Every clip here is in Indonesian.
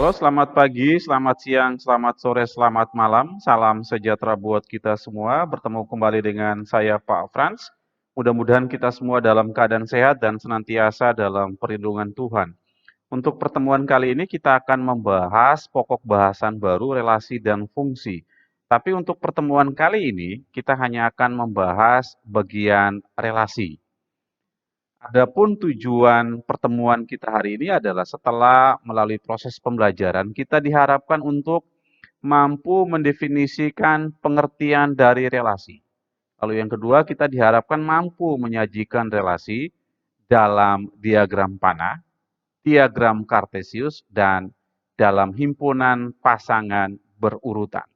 Halo, selamat pagi, selamat siang, selamat sore, selamat malam. Salam sejahtera buat kita semua. Bertemu kembali dengan saya, Pak Frans. Mudah-mudahan kita semua dalam keadaan sehat dan senantiasa dalam perlindungan Tuhan. Untuk pertemuan kali ini kita akan membahas pokok bahasan baru relasi dan fungsi. Tapi untuk pertemuan kali ini kita hanya akan membahas bagian relasi. Adapun tujuan pertemuan kita hari ini adalah setelah melalui proses pembelajaran, kita diharapkan untuk mampu mendefinisikan pengertian dari relasi. Lalu yang kedua, kita diharapkan mampu menyajikan relasi dalam diagram panah, diagram kartesius, dan dalam himpunan pasangan berurutan.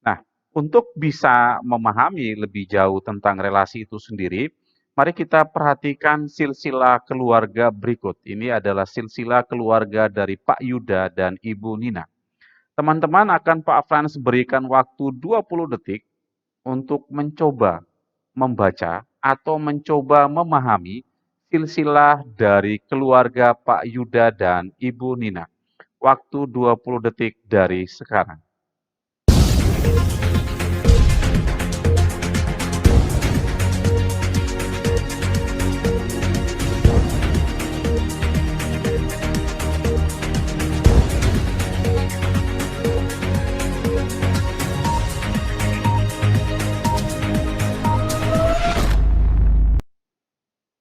Nah, untuk bisa memahami lebih jauh tentang relasi itu sendiri, mari kita perhatikan silsilah keluarga berikut. Ini adalah silsilah keluarga dari Pak Yuda dan Ibu Nina. Teman-teman akan Pak Frans berikan waktu 20 detik untuk mencoba membaca atau mencoba memahami silsilah dari keluarga Pak Yuda dan Ibu Nina. Waktu 20 detik dari sekarang.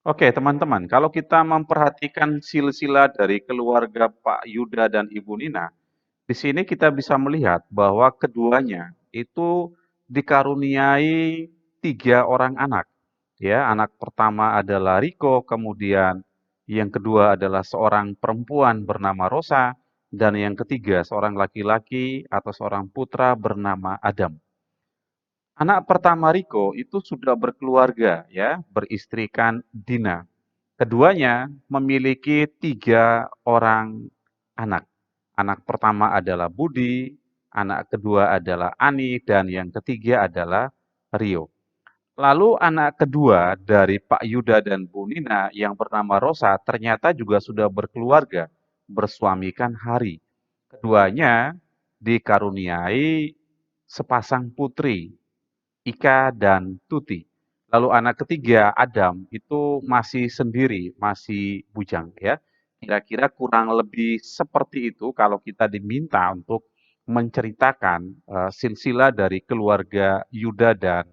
Oke, teman-teman, kalau kita memperhatikan silsilah dari keluarga Pak Yuda dan Ibu Nina, di sini kita bisa melihat bahwa keduanya itu dikaruniai 3 orang anak. Ya, anak pertama adalah Riko, kemudian yang kedua adalah seorang perempuan bernama Rosa, dan yang ketiga seorang laki-laki atau seorang putra bernama Adam. Anak pertama Riko itu sudah berkeluarga, ya, beristrikan Dina. Keduanya memiliki 3 orang anak. Anak pertama adalah Budi, anak kedua adalah Ani, dan yang ketiga adalah Rio. Lalu anak kedua dari Pak Yuda dan Bu Nina yang bernama Rosa ternyata juga sudah berkeluarga, bersuamikan Hari. Keduanya dikaruniai sepasang putri, Ika dan Tuti. Lalu anak ketiga, Adam, itu masih sendiri, masih bujang ya. Kira-kira kurang lebih seperti itu kalau kita diminta untuk menceritakan silsilah dari keluarga Yuda dan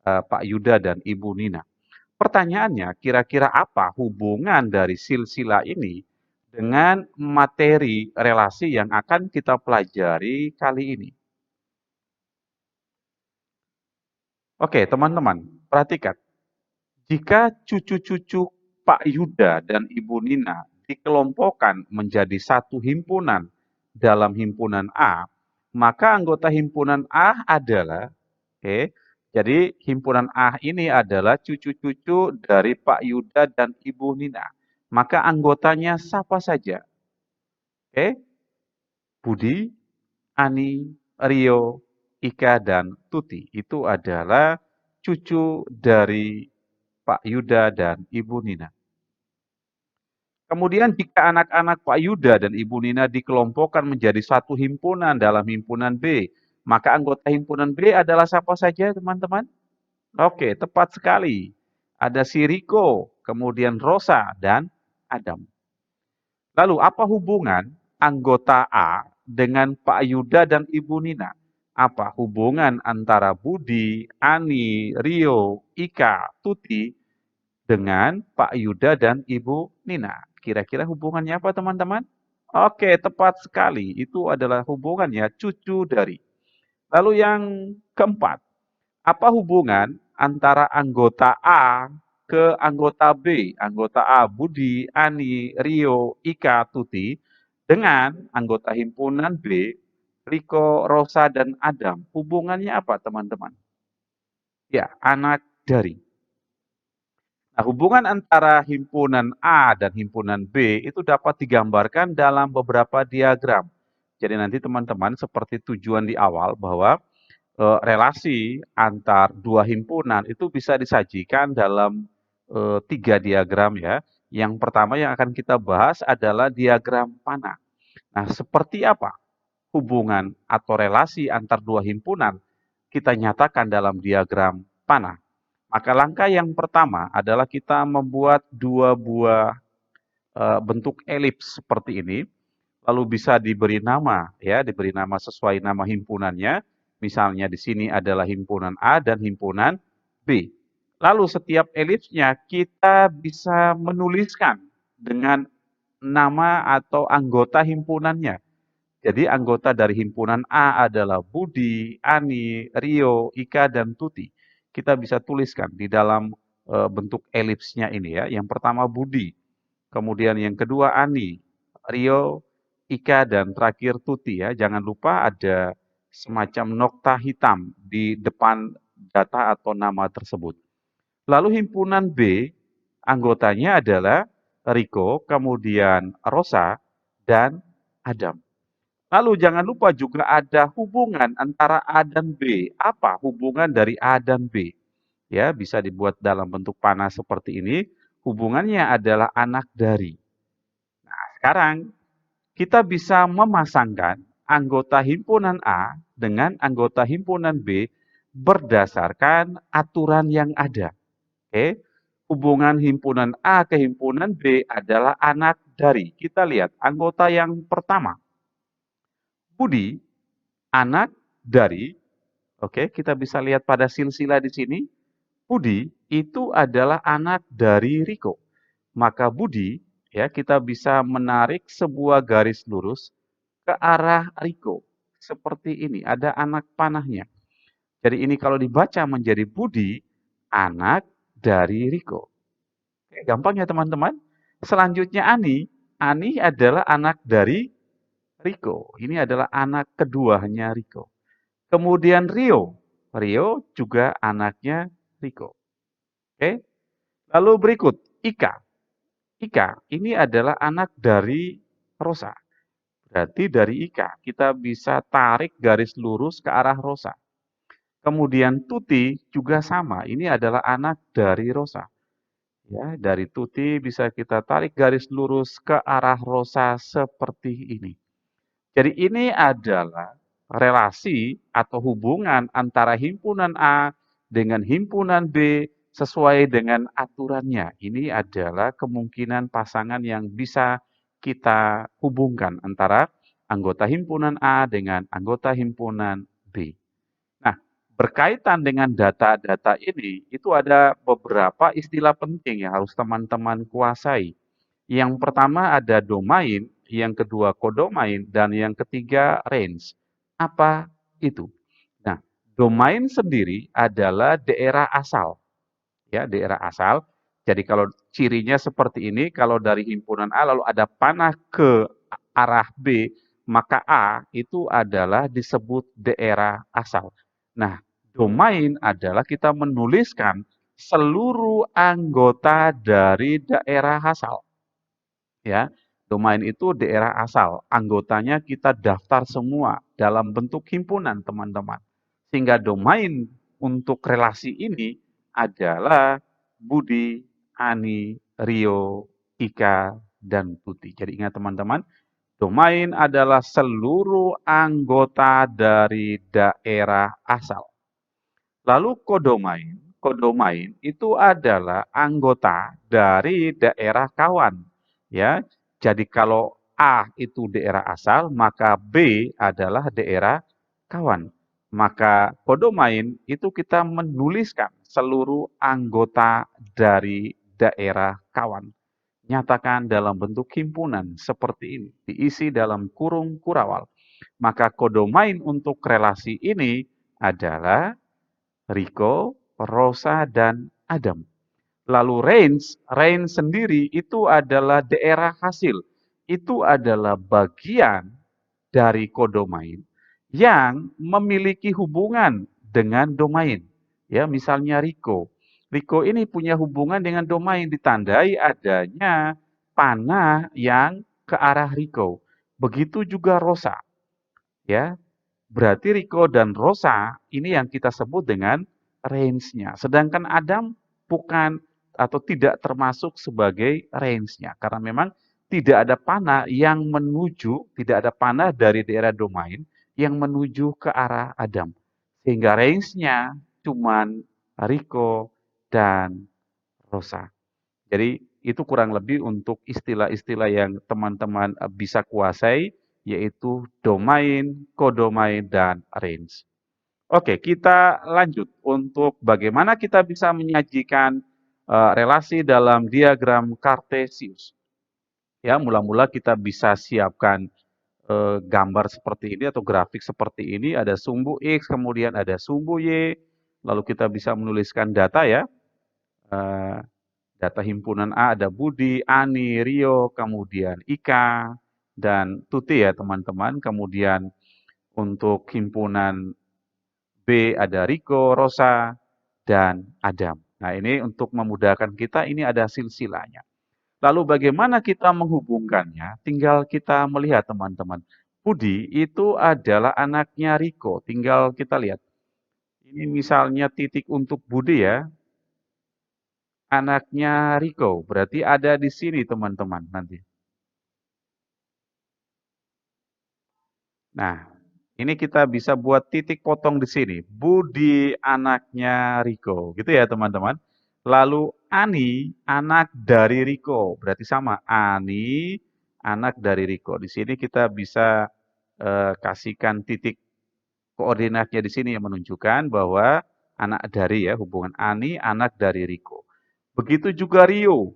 Pak Yuda dan Ibu Nina. Pertanyaannya, kira-kira apa hubungan dari silsilah ini dengan materi relasi yang akan kita pelajari kali ini? Oke, teman-teman, perhatikan. Jika cucu-cucu Pak Yuda dan Ibu Nina dikelompokkan menjadi satu himpunan dalam himpunan A, maka anggota himpunan A adalah, oke, jadi himpunan A ini adalah cucu-cucu dari Pak Yuda dan Ibu Nina. Maka anggotanya siapa saja? Oke, Budi, Ani, Rio, Ika, dan Tuti. Itu adalah cucu dari Pak Yuda dan Ibu Nina. Kemudian jika anak-anak Pak Yuda dan Ibu Nina dikelompokkan menjadi satu himpunan dalam himpunan B, maka anggota himpunan B adalah siapa saja, teman-teman? Oke, tepat sekali. Ada si Riko, kemudian Rosa, dan Adam. Lalu apa hubungan anggota A dengan Pak Yuda dan Ibu Nina? Apa hubungan antara Budi, Ani, Rio, Ika, Tuti dengan Pak Yuda dan Ibu Nina? Kira-kira hubungannya apa, teman-teman? Oke, tepat sekali. Itu adalah hubungannya cucu dari. Lalu yang keempat, apa hubungan antara anggota A ke anggota B? Anggota A, Budi, Ani, Rio, Ika, Tuti, dengan anggota himpunan B, Riko, Rosa, dan Adam. Hubungannya apa, teman-teman? Ya, anak dari. Nah, hubungan antara himpunan A dan himpunan B itu dapat digambarkan dalam beberapa diagram. Jadi nanti teman-teman seperti tujuan di awal bahwa relasi antar dua himpunan itu bisa disajikan dalam 3 diagram ya. Yang pertama yang akan kita bahas adalah diagram panah. Nah, seperti apa hubungan atau relasi antar dua himpunan kita nyatakan dalam diagram panah? Maka langkah yang pertama adalah kita membuat dua buah bentuk elips seperti ini, lalu bisa diberi nama, ya, diberi nama sesuai nama himpunannya. Misalnya di sini adalah himpunan A dan himpunan B. Lalu setiap elipsnya kita bisa menuliskan dengan nama atau anggota himpunannya. Jadi anggota dari himpunan A adalah Budi, Ani, Rio, Ika, dan Tuti. Kita bisa tuliskan di dalam bentuk elipsnya ini ya. Yang pertama Budi, kemudian yang kedua Ani, Rio, Ika, dan terakhir Tuti ya. Jangan lupa ada semacam nokta hitam di depan data atau nama tersebut. Lalu himpunan B, anggotanya adalah Riko, kemudian Rosa, dan Adam. Lalu jangan lupa juga ada hubungan antara A dan B. Apa hubungan dari A dan B? Ya, bisa dibuat dalam bentuk panah seperti ini. Hubungannya adalah anak dari. Nah, sekarang kita bisa memasangkan anggota himpunan A dengan anggota himpunan B berdasarkan aturan yang ada. Oke. Hubungan himpunan A ke himpunan B adalah anak dari. Kita lihat anggota yang pertama. Budi, anak dari, oke, kita bisa lihat pada silsilah di sini. Budi itu adalah anak dari Riko. Maka Budi, ya, kita bisa menarik sebuah garis lurus ke arah Riko. Seperti ini, ada anak panahnya. Jadi ini kalau dibaca menjadi Budi, anak dari Riko. Oke, gampang ya teman-teman. Selanjutnya Ani. Ani adalah anak dari Riko. Ini adalah anak keduanya Riko. Kemudian Rio. Rio juga anaknya Riko. Oke. Lalu berikut Ika. Ika ini adalah anak dari Rosa. Berarti dari Ika kita bisa tarik garis lurus ke arah Rosa. Kemudian Tuti juga sama. Ini adalah anak dari Rosa. Ya, dari Tuti bisa kita tarik garis lurus ke arah Rosa seperti ini. Jadi ini adalah relasi atau hubungan antara himpunan A dengan himpunan B sesuai dengan aturannya. Ini adalah kemungkinan pasangan yang bisa kita hubungkan antara anggota himpunan A dengan anggota himpunan B. Nah, berkaitan dengan data-data ini, itu ada beberapa istilah penting yang harus teman-teman kuasai. Yang pertama ada domain, yang kedua kodomain, dan yang ketiga range. Apa itu? Nah, domain sendiri adalah daerah asal. Ya, daerah asal. Jadi kalau cirinya seperti ini, kalau dari himpunan A lalu ada panah ke arah B, maka A itu adalah disebut daerah asal. Nah, domain adalah kita menuliskan seluruh anggota dari daerah asal. Ya, domain itu daerah asal. Anggotanya kita daftar semua dalam bentuk himpunan, teman-teman. Sehingga domain untuk relasi ini adalah Budi, Ani, Rio, Ika, dan Tuti. Jadi ingat teman-teman, domain adalah seluruh anggota dari daerah asal. Lalu kodomain, kodomain itu adalah anggota dari daerah kawan. Ya, jadi kalau A itu daerah asal, maka B adalah daerah kawan. Maka kodomain itu kita menuliskan seluruh anggota dari daerah kawan. Nyatakan dalam bentuk himpunan seperti ini, diisi dalam kurung kurawal. Maka kodomain untuk relasi ini adalah Riko, Rosa, dan Adam. Lalu range sendiri itu adalah daerah hasil. Itu adalah bagian dari kodomain yang memiliki hubungan dengan domain. Ya, misalnya Riko. Riko ini punya hubungan dengan domain ditandai adanya panah yang ke arah Riko. Begitu juga Rosa. Ya, berarti Riko dan Rosa ini yang kita sebut dengan range-nya. Sedangkan Adam bukan atau tidak termasuk sebagai range-nya. Karena memang tidak ada panah yang menuju, tidak ada panah dari daerah domain yang menuju ke arah Adam. Sehingga range-nya cuman Rico dan Rosa. Jadi itu kurang lebih untuk istilah-istilah yang teman-teman bisa kuasai, yaitu domain, kodomain, dan range. Oke, kita lanjut untuk bagaimana kita bisa menyajikan relasi dalam diagram Kartesius. Ya, mula-mula kita bisa siapkan gambar seperti ini atau grafik seperti ini, ada sumbu X, kemudian ada sumbu Y, lalu kita bisa menuliskan data ya, eh, data himpunan A ada Budi, Ani, Rio, kemudian Ika, dan Tuti ya teman-teman. Kemudian untuk himpunan B ada Riko, Rosa, dan Adam. Nah ini untuk memudahkan kita, ini ada silsilahnya. Lalu bagaimana kita menghubungkannya? Tinggal kita melihat teman-teman. Budi itu adalah anaknya Riko. Tinggal kita lihat. Ini misalnya titik untuk Budi ya. Anaknya Riko. Berarti ada di sini teman-teman nanti. Nah, ini kita bisa buat titik potong di sini. Budi anaknya Riko. Gitu ya teman-teman. Lalu Ani anak dari Riko. Berarti sama. Ani anak dari Riko. Di sini kita bisa kasihkan titik koordinatnya di sini yang menunjukkan bahwa anak dari ya, hubungan Ani anak dari Riko. Begitu juga Rio,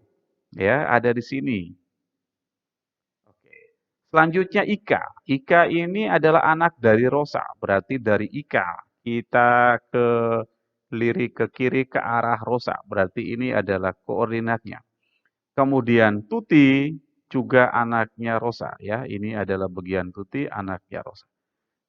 ya ada di sini. Oke. Selanjutnya Ika. Ika ini adalah anak dari Rosa, berarti dari Ika kita ke lirik ke kiri ke arah Rosa, berarti ini adalah koordinatnya. Kemudian Tuti juga anaknya Rosa, ya ini adalah bagian Tuti anaknya Rosa.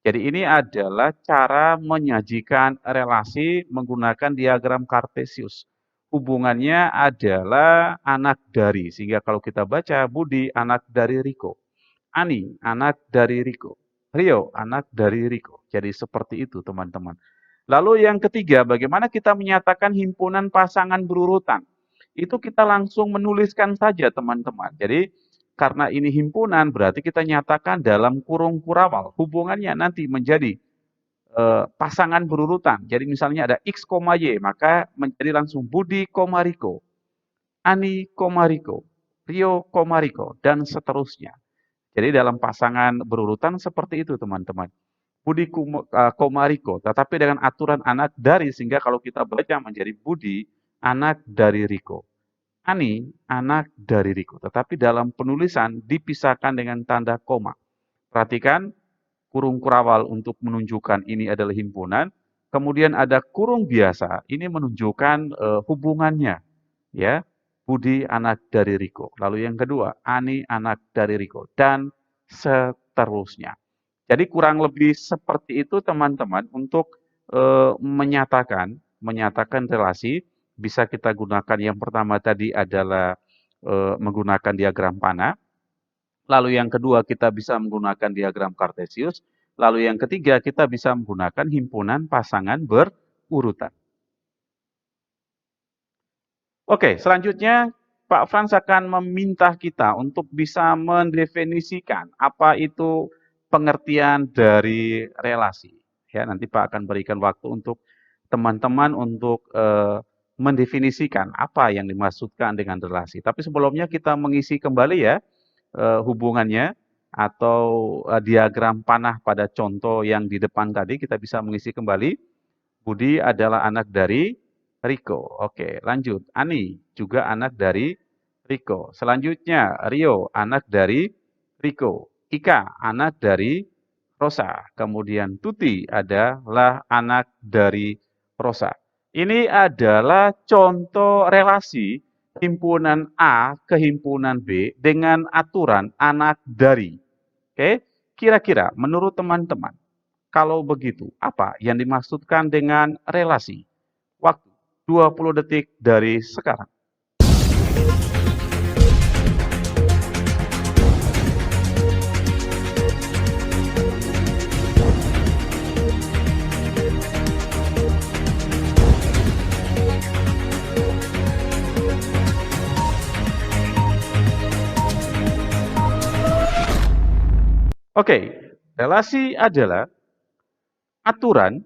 Jadi ini adalah cara menyajikan relasi menggunakan diagram Kartesius. Hubungannya adalah anak dari, sehingga kalau kita baca Budi anak dari Riko, Ani anak dari Riko, Rio anak dari Riko. Jadi seperti itu teman-teman. Lalu yang ketiga, bagaimana kita menyatakan himpunan pasangan berurutan? Itu kita langsung menuliskan saja teman-teman. Jadi karena ini himpunan berarti kita nyatakan dalam kurung kurawal. Hubungannya nanti menjadi pasangan berurutan. Jadi misalnya ada X, Y, maka menjadi langsung Budi, Riko, Ani, Riko, Rio, Riko, dan seterusnya. Jadi dalam pasangan berurutan seperti itu teman-teman. Budi, Riko, tetapi dengan aturan anak dari, sehingga kalau kita baca menjadi Budi, anak dari Riko. Ani, anak dari Riko. Tetapi dalam penulisan dipisahkan dengan tanda koma. Perhatikan, kurung kurawal untuk menunjukkan ini adalah himpunan. Kemudian ada kurung biasa, ini menunjukkan hubungannya. Ya, Budi anak dari Riko. Lalu yang kedua, Ani anak dari Riko. Dan seterusnya. Jadi kurang lebih seperti itu teman-teman untuk menyatakan relasi. Bisa kita gunakan yang pertama tadi adalah menggunakan diagram panah. Lalu yang kedua kita bisa menggunakan diagram Kartesius. Lalu yang ketiga kita bisa menggunakan himpunan pasangan berurutan. Oke, selanjutnya Pak Frans akan meminta kita untuk bisa mendefinisikan apa itu pengertian dari relasi. Ya, nanti Pak akan berikan waktu untuk teman-teman untuk mendefinisikan apa yang dimaksudkan dengan relasi. Tapi sebelumnya kita mengisi kembali ya hubungannya atau diagram panah pada contoh yang di depan tadi kita bisa mengisi kembali. Budi adalah anak dari Riko. Oke, lanjut. Ani juga anak dari Riko. Selanjutnya Rio anak dari Riko. Ika anak dari Rosa. Kemudian Tuti adalah anak dari Rosa. Ini adalah contoh relasi himpunan A ke himpunan B dengan aturan anak dari. Oke, kira-kira menurut teman-teman, kalau begitu, apa yang dimaksudkan dengan relasi? Waktu 20 detik dari sekarang. Oke, relasi adalah aturan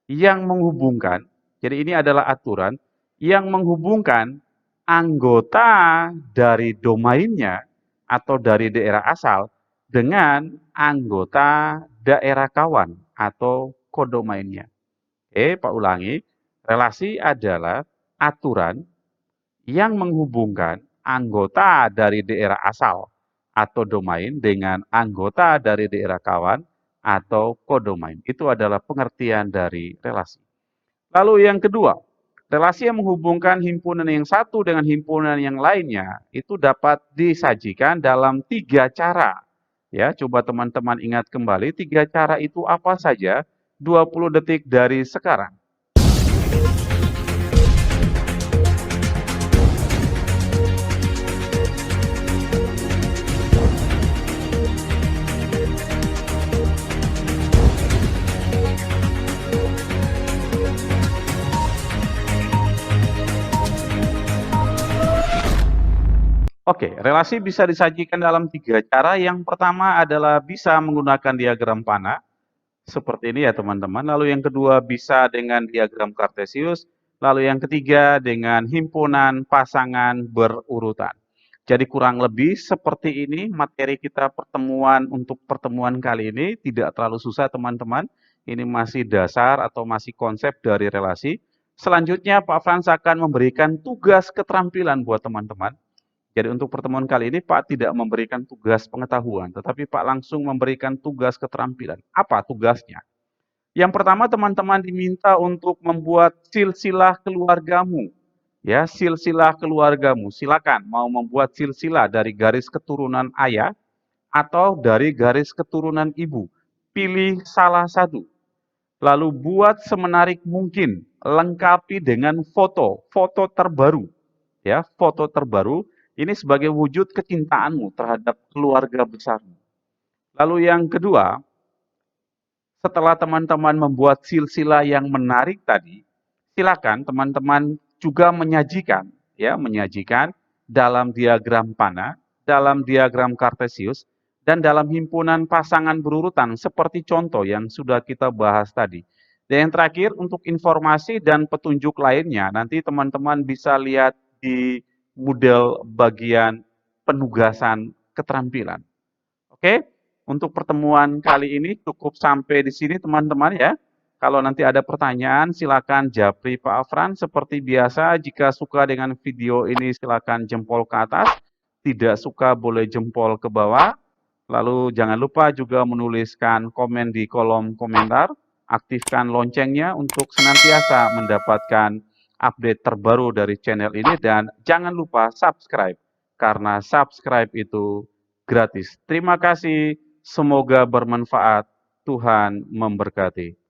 yang menghubungkan, jadi ini adalah aturan yang menghubungkan anggota dari domainnya atau dari daerah asal dengan anggota daerah kawan atau kodomainnya. Pak ulangi, relasi adalah aturan yang menghubungkan anggota dari daerah asal atau domain dengan anggota dari daerah kawan atau kodomain. Itu adalah pengertian dari relasi. Lalu yang kedua, relasi yang menghubungkan himpunan yang satu dengan himpunan yang lainnya itu dapat disajikan dalam tiga cara. Ya, coba teman-teman ingat kembali tiga cara itu apa saja? 20 detik dari sekarang. Oke, relasi bisa disajikan dalam tiga cara. Yang pertama adalah bisa menggunakan diagram panah, seperti ini ya teman-teman. Lalu yang kedua bisa dengan diagram kartesius. Lalu yang ketiga dengan himpunan pasangan berurutan. Jadi kurang lebih seperti ini materi kita pertemuan untuk pertemuan kali ini. Tidak terlalu susah teman-teman. Ini masih dasar atau masih konsep dari relasi. Selanjutnya Pak Frans akan memberikan tugas keterampilan buat teman-teman. Jadi untuk pertemuan kali ini Pak tidak memberikan tugas pengetahuan, tetapi Pak langsung memberikan tugas keterampilan. Apa tugasnya? Yang pertama teman-teman diminta untuk membuat silsilah keluargamu. Ya, silsilah keluargamu. Silakan mau membuat silsilah dari garis keturunan ayah atau dari garis keturunan ibu. Pilih salah satu. Lalu buat semenarik mungkin, lengkapi dengan foto, foto terbaru. Ya, foto terbaru ini sebagai wujud kecintaanmu terhadap keluarga besarmu. Lalu yang kedua, setelah teman-teman membuat silsilah yang menarik tadi, silakan teman-teman juga menyajikan, ya, menyajikan dalam diagram panah, dalam diagram kartesius, dan dalam himpunan pasangan berurutan seperti contoh yang sudah kita bahas tadi. Dan yang terakhir untuk informasi dan petunjuk lainnya, nanti teman-teman bisa lihat di model bagian penugasan keterampilan. Oke, untuk pertemuan kali ini cukup sampai di sini teman-teman ya. Kalau nanti ada pertanyaan silakan japri Pak Afran. Seperti biasa jika suka dengan video ini silakan jempol ke atas. Tidak suka boleh jempol ke bawah. Lalu jangan lupa juga menuliskan komen di kolom komentar. Aktifkan loncengnya untuk senantiasa mendapatkan update terbaru dari channel ini. Dan jangan lupa subscribe. Karena subscribe itu gratis. Terima kasih, semoga bermanfaat. Tuhan memberkati.